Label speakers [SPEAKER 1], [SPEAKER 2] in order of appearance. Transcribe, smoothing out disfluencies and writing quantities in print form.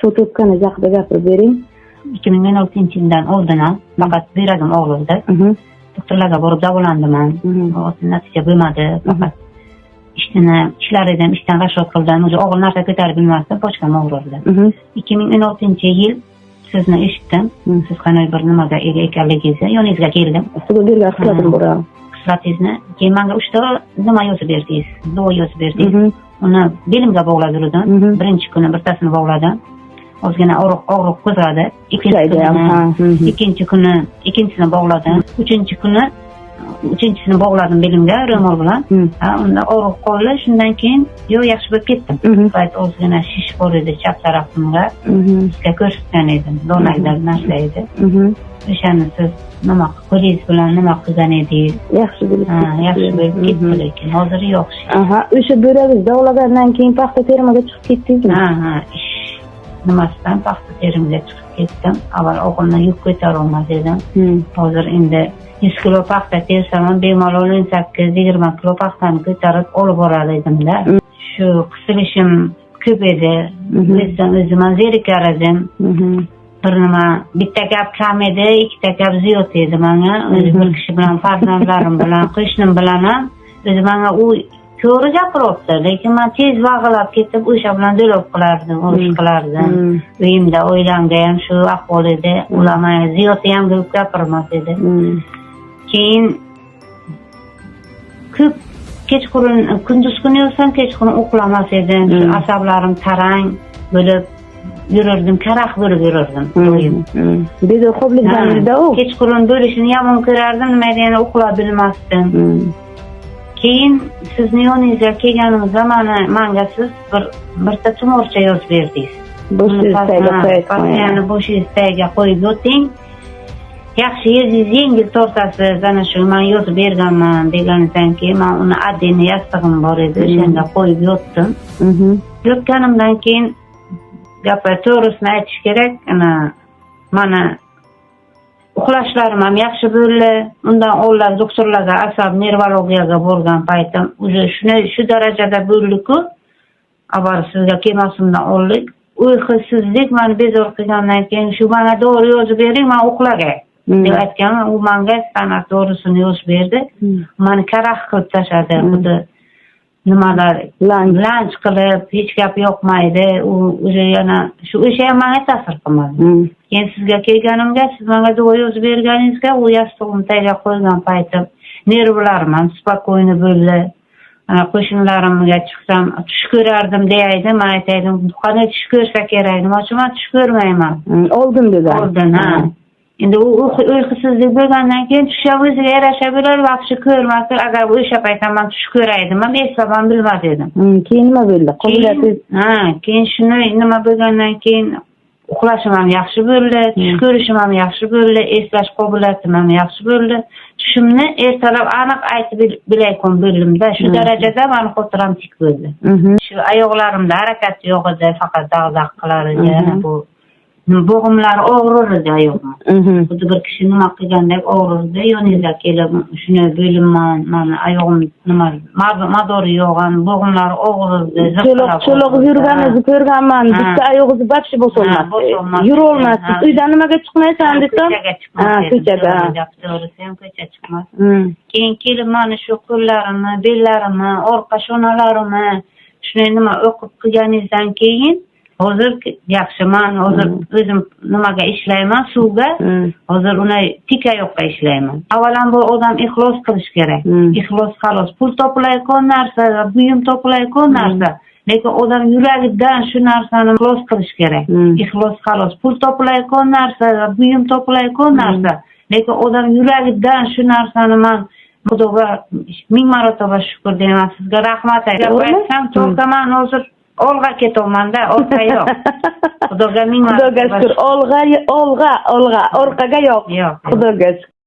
[SPEAKER 1] Tutuqqani haqida gapirib bering.
[SPEAKER 2] 2016-yildan oldin faqat bir odim og'ridi. Doktorlarga borib davolandiman. Natija bo'lmadi. Faqat ishlar edim, ishdan rashod qildim. O'zi og'ir narsa ko'tarib bilmasdim, pochkam og'rirdi. 2016-yil sizni eshitdim. Siz qanday bir nimaga ega ekanligingizni yoningizga keldim.
[SPEAKER 1] Sizga bergan hisotim bor.
[SPEAKER 2] Hisotingizni keyin menga 3 ta nima yozib berdingiz, duo yozib berdingiz. Uni belimga bog'lab yurdim. Birinchi kuni birtasini bog'ladim. Ozgina og'riq qo'zg'adi. Ikkinchi kuni ikkinchisini bog'ladim. Uchinchisini bog'ladim belimga ro'mol bilan. Unda og'riq qoldi. Shundan keyin yaxshi bo'lib ketdim. Faqat ozgina shish bor edi chap tarafimga. Sizga ko'rsatgan edim. Donaklar narsa edi. O'shani siz nima qo'lingiz bilan nima qilgan edingiz?
[SPEAKER 1] Yaxshi bo'lib
[SPEAKER 2] ketdi, lekin hozir yo'q.
[SPEAKER 1] O'sha bo'ragingiz davolagandan keyin paxta termaga chiqib ketdingizmi?
[SPEAKER 2] Nimasidan paxta terimga chiqib ketdim. Avval og'irni yuk ko'tara olmas edim. Hozir endi 100 kilo paxta tersam bemalol 18-20 kilo paxtani ko'tarib olib borar edim-da. Shu qisilishim ko'p edi. O'zim zerikar edim. Bir nima bitta gap kam edi, ikkita gap ziyod edi menga. O'zi bir kishi bilan, farzandlarim bilan, qo'shnim bilan ham o'zi menga u to'g'ri gapiryapti, lekin men tez vag'ilab ketib o'sha bilan do'lab qilardim, urush qilardim. Uyimda oilamda ham shu ahvol edi. Ular menga ziyod ham gapirmas edi. Keyin ko'p kechqurun kunduz kuni yozsam kechqurun uxlamas edim. Asablarim tarang bo'lib yurardim, karaxt bo'lib yurardim.
[SPEAKER 1] Bezovqlikdan edi-u.
[SPEAKER 2] Kechqurun bo'lishini yomon ko'rardim, nima degani uxlab bilmasdim. Keyin sizni yoningizga kelganimizda menga siz birta tumorcha yozib berdingiz. Bo'shingizdagi qo'yib yoting. Yaxshi yezingiz yengil tortasiz, ana shu men yozib berganman degandan keyin men uni addini yastig'im bor edi, o'shanda qo'yib yotdim. Yotganimdan keyin gaplar to'g'risini aytish kerak, mana uxlashlarim ham yaxshi bo'ldi. Undan oldin doktorlarga, asab nevrologiyaga borgan paytim o'zi shu darajada bo'ldi-ku, avval sizga kelmasimdan oldin uyqusizlik meni bezor qilgandan keyin shu menga dori yozib bering, men uxlagay deb aytganman. U menga sana to'g'risini yozib berdi. Meni karaxt qilib tashladi. Xuddi nimalar lanch qilib, hech gap yoqmaydi. U o'zi yana o'sha ham menga ta'sir qilmadi. Keyin sizga kelganimga, siz menga duo yozib berganingizga, u yastig'imni tagiga qo'ygan paytim nervlarim ham spokойно bo'ldi. Qo'shnilarimga chiqsam tush ko'rardim deyaydi, men aytaydim, qanday tush ko'rsa kerak, nima uchun men tush ko'rmayman?
[SPEAKER 1] Oldin dedi.
[SPEAKER 2] Oldin, endi u uyqusizlik bo'lgandan keyin tush ham o'ziga yarasha bo'lar, yaxshi ko'rmasa, agar o'sha paytda men tush ko'raydim, men eslab ham bilmas edim.
[SPEAKER 1] Keyin nima bo'ldi? Qobiliyatingiz?
[SPEAKER 2] Keyin shuni nima bo'lgandan keyin uxlashim ham yaxshi bo'ldi, tush ko'rishim ham yaxshi bo'ldi, eslash qobiliyatim ham yaxshi bo'ldi. Tushimni ertalab aniq aytib bilayotgan bo'ldim-da, shu darajada meni xotiram tik bo'ldi. Shu oyoqlarimda harakat yo'q edi, faqat dag'dag'a qilar edi. Bu bo'g'imlar og'rir edi oyog'im. Xuddi bir kishi nima qilgandek og'rirdi. Yoningizga kelib shuni bo'limman, meni oyog'im nima madori yo'g'an, bo'g'imlar og'rirdi.
[SPEAKER 1] Cho'loq yurganingizni ko'rganman. Bitta oyog'ingiz batshi bosolmas. Yura olmaysiz. Uydan nimaga chiqmaysan desam? Ko'chaga.
[SPEAKER 2] To'g'risi ham ko'cha chiqmas. Keyin kelib mana shu qo'llarimni, bellarimni, orqa shonalarimni shuni nima o'qib qilganingizdan keyin hozir yaxshiman. Hozir o'zim nimaga ishlayman, suvga. Hozir uni tikayoqqa ishlayman. Avvalambor odam ixlos qilish kerak. Ixlos xolos pul toplayotgan narsa, buyum toplayotgan narsa. Lekin odam yuragidan shu narsani ixlos qilish kerak. Ixlos xolos pul toplayotgan narsa, buyum toplayotgan narsa. Lekin odam yuragidan shu narsani men Xudoga 1000 marotaba shukr deyman. Sizga rahmat aytaman. To'g'ri, men hozir olg'a ketaman-da, orqa yo'q. Xudoga 1000 marotaba.
[SPEAKER 1] Xudoga shukr. Olg'a, orqaga yo'q. Xudoga shukr.